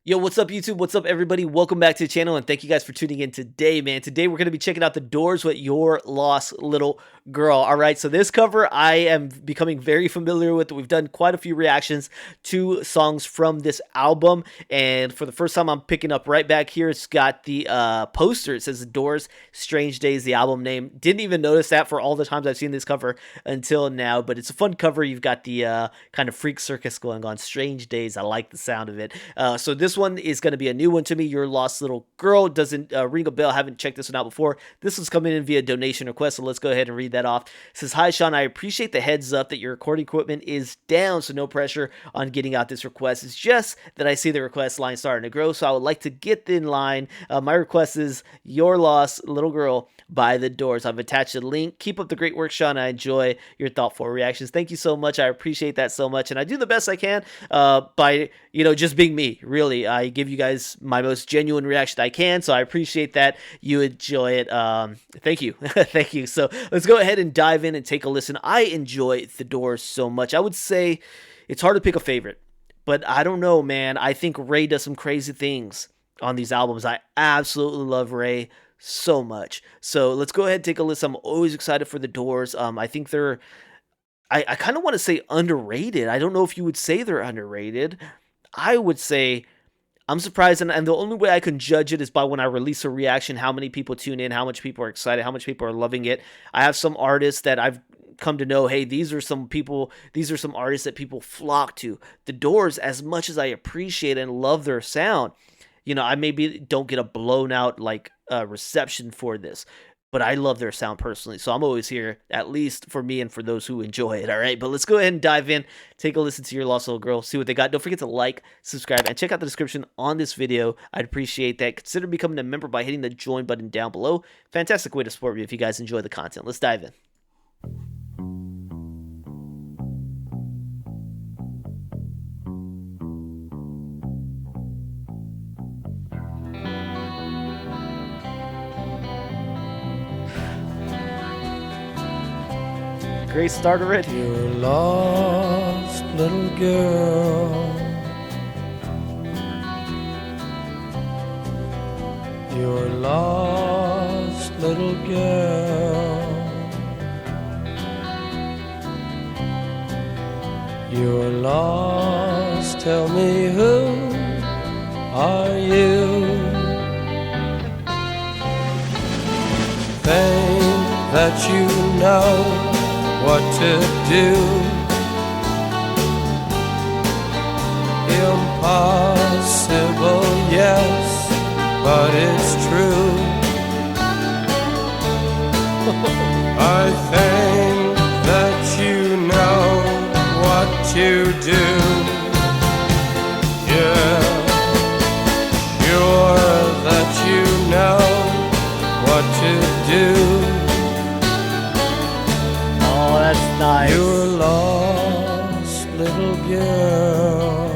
Yo, what's up YouTube? What's up everybody? Welcome back to the channel and thank you guys for tuning in today, man. Today we're going to be checking out the Doors with Your Lost Little Girl. All right, so this cover I am becoming very familiar with. We've done quite a few reactions to songs from this album, and for the first time I'm picking up right back here. It's got the poster. It says Doors, Strange Days, the album name. Didn't even notice that for all the times I've seen this cover until now, but it's a fun cover. You've got the kind of freak circus going on. Strange Days. I like the sound of it. So this one is going to be a new one to me. Your Lost Little Girl doesn't ring a bell. I haven't checked this one out before. This was coming in via donation request, so let's go ahead and read that off. It says, "Hi Sean, I appreciate the heads up that your recording equipment is down, so no pressure on getting out this request. It's just that I see the request line starting to grow, so I would like to get in line. My request is Your Lost Little Girl by The Doors. I've attached a link. Keep up the great work, Sean. I enjoy your thoughtful reactions." Thank you so much. I appreciate that so much, and I do the best I can by just being me. Really, I give you guys my most genuine reaction I can, so I appreciate that you enjoy it. Thank you. Thank you. So let's go ahead and dive in and take a listen. I enjoy The Doors so much. I would say it's hard to pick a favorite, but I don't know, man. I think Ray does some crazy things on these albums. I absolutely love Ray so much. So let's go ahead and take a listen. I'm always excited for The Doors. I think they're, I kind of want to say underrated. I don't know if you would say they're underrated. I would say I'm surprised, and the only way I can judge it is by when I release a reaction, how many people tune in, how much people are excited, how much people are loving it. I have some artists that I've come to know, hey, these are some artists that people flock to. The Doors, as much as I appreciate and love their sound, I maybe don't get a blown out reception for this, but I love their sound personally, so I'm always here, at least for me and for those who enjoy it. All right, but let's go ahead and dive in, take a listen to Your Lost Little Girl, see what they got. Don't forget to like, subscribe, and check out the description on this video. I'd appreciate that. Consider becoming a member by hitting the join button down below. Fantastic way to support me if you guys enjoy the content. Let's dive in. Great start already. You're lost, little girl. You're lost, little girl. You're lost, tell me who are you? Think that you know what to do. Impossible, yes, but it's true. I think that you know what to do. Yeah, sure that you know what to do. That's nice. You're lost, little girl.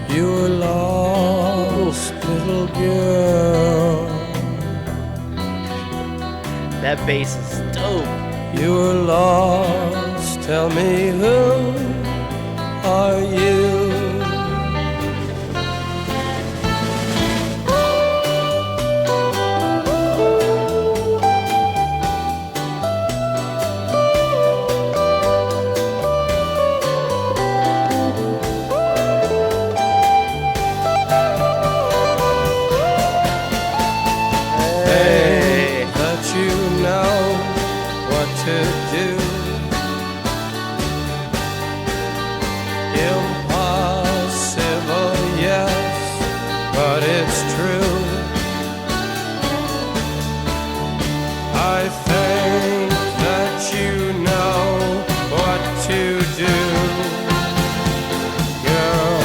You're lost, little girl. That bass is dope. You're lost, tell me who are you? To do. Impossible, yes, but it's true. I think that you know what to do, girl.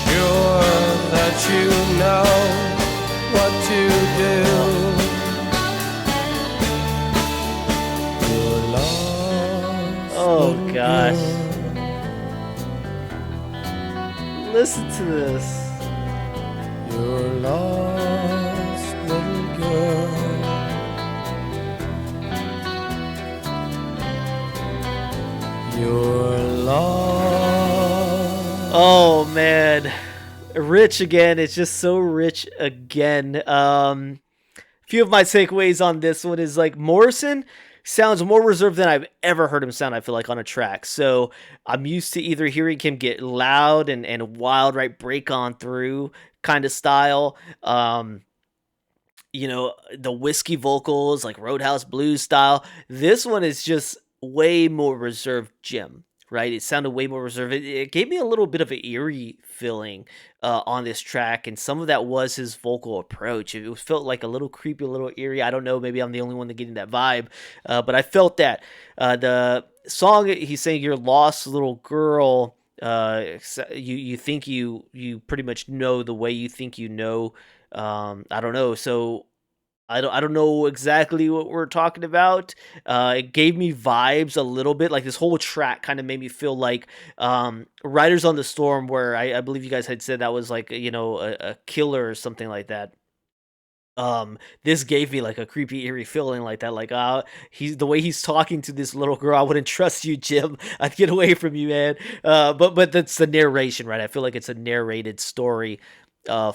Sure that you know what to do. Oh gosh. Listen to this. You're lost, little girl. You're lost. Oh man, rich again. It's just so rich again. Few of my takeaways on this one is like Morrison sounds more reserved than I've ever heard him sound, I feel like, on a track. So I'm used to either hearing him get loud and wild, right, break on through kind of style. The whiskey vocals, like Roadhouse Blues style. This one is just way more reserved, Jim. Right? It sounded way more reserved. It gave me a little bit of an eerie feeling on this track, and some of that was his vocal approach. It felt like a little creepy, a little eerie. I don't know. Maybe I'm the only one that getting that vibe, but I felt that. The song he's saying, "Your lost little girl." You think you pretty much know the way you think you know. I don't know. So I don't know exactly what we're talking about. It gave me vibes a little bit. Like this whole track kind of made me feel like Riders on the Storm, where I believe you guys had said that was like a killer or something like that. This gave me like a creepy, eerie feeling like that. Like, he's the way he's talking to this little girl. I wouldn't trust you, Jim. I'd get away from you, man. But that's the narration, right? I feel like it's a narrated story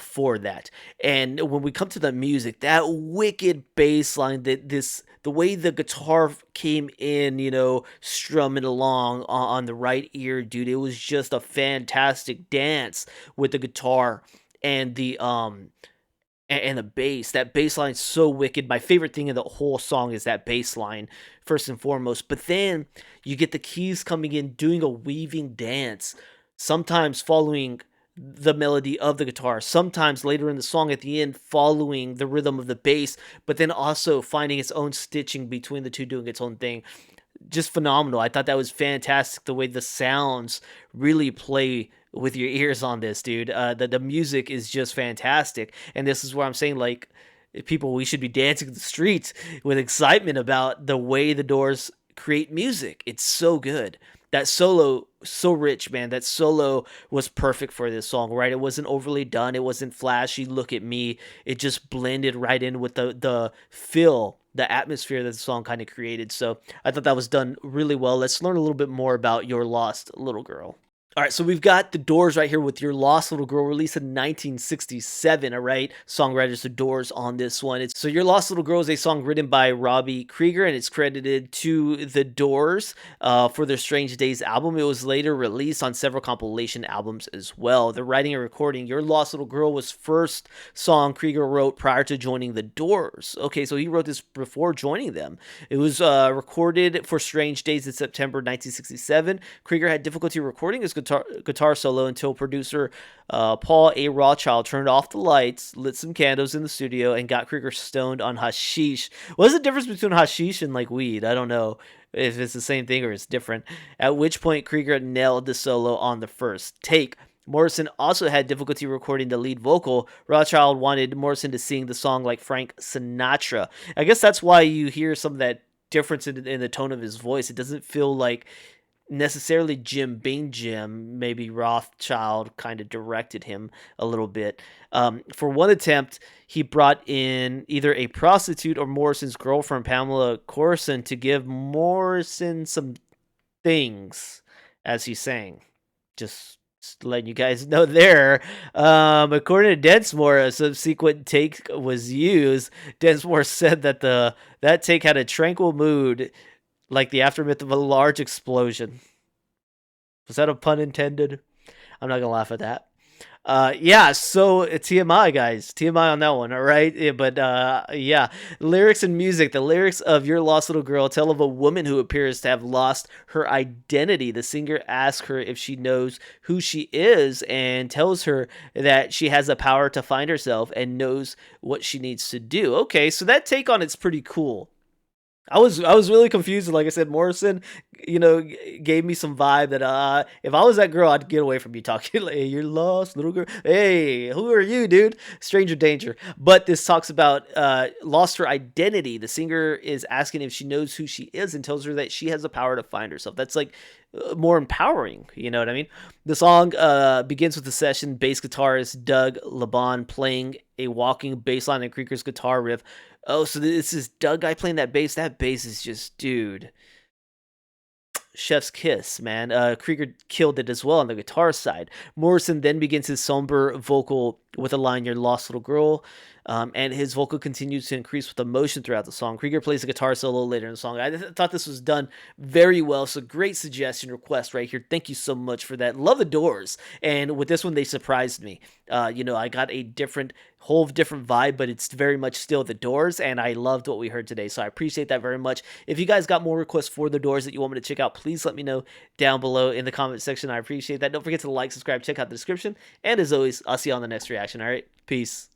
for that. And when we come to the music, that wicked bass line, the way the guitar came in, strumming along on the right ear, dude, it was just a fantastic dance with the guitar and the bass. That bass line's so wicked. My favorite thing in the whole song is that bass line, first and foremost. But then you get the keys coming in, doing a weaving dance, sometimes following the melody of the guitar, sometimes later in the song at the end following the rhythm of the bass, but then also finding its own stitching between the two, doing its own thing. Just phenomenal. I thought that was fantastic, the way the sounds really play with your ears on this, dude. The music is just fantastic, and this is where I'm saying, like, people, we should be dancing in the streets with excitement about the way the Doors create music. It's so good. That solo, so rich, man. That solo was perfect for this song, right? It wasn't overly done. It wasn't flashy. Look at me. It just blended right in with the feel, the atmosphere that the song kind of created. So I thought that was done really well. Let's learn a little bit more about Your Lost Little Girl. All right, so we've got the Doors right here with Your Lost Little Girl, released in 1967, all right? Songwriters, the Doors on this one. So Your Lost Little Girl is a song written by Robbie Krieger, and it's credited to the Doors for their Strange Days album. It was later released on several compilation albums as well. The writing and recording, Your Lost Little Girl was first song Krieger wrote prior to joining the Doors. Okay, so he wrote this before joining them. It was recorded for Strange Days in September 1967. Krieger had difficulty recording his guitar solo until producer Paul A. Rothschild turned off the lights, lit some candles in the studio, and got Krieger stoned on hashish. What's the difference between hashish and like weed? I don't know if it's the same thing or it's different. At which point Krieger nailed the solo on the first take. Morrison also had difficulty recording the lead vocal. Rothschild wanted Morrison to sing the song like Frank Sinatra. I guess that's why you hear some of that difference in the tone of his voice. It doesn't feel like necessarily Jim being Jim. Maybe Rothschild kind of directed him a little bit. For one attempt, he brought in either a prostitute or Morrison's girlfriend, Pamela Corson, to give Morrison some things as he sang. Just letting you guys know there. According to Densmore, a subsequent take was used. Densmore said that that take had a tranquil mood, like the aftermath of a large explosion. Was that a pun intended? I'm not gonna laugh at that. Yeah, so TMI, guys. TMI on that one, all right? Yeah. Lyrics and music. The lyrics of Your Lost Little Girl tell of a woman who appears to have lost her identity. The singer asks her if she knows who she is and tells her that she has the power to find herself and knows what she needs to do. Okay, so that take on it's pretty cool. I was really confused. Like I said, Morrison, gave me some vibe that if I was that girl, I'd get away from you talking. Like, hey, you're lost, little girl. Hey, who are you, dude? Stranger danger. But this talks about lost her identity. The singer is asking if she knows who she is and tells her that she has the power to find herself. That's like more empowering. You know what I mean? The song begins with the session bass guitarist Doug Laban playing a walking bass line and Krieger's guitar riff. Oh, so this is Doug guy playing that bass. That bass is just, dude. Chef's Kiss, man. Krieger killed it as well on the guitar side. Morrison then begins his somber vocal with a line, "Your lost little girl," and his vocal continues to increase with emotion throughout the song. Krieger plays a guitar solo later in the song. I thought this was done very well, so great suggestion request right here. Thank you so much for that. Love the Doors, and with this one, they surprised me. I got a whole different vibe, but it's very much still the Doors, and I loved what we heard today, so I appreciate that very much. If you guys got more requests for the Doors that you want me to check out, please let me know down below in the comment section. I appreciate that. Don't forget to like, subscribe, check out the description, and as always, I'll see you on the next reaction. All right, peace.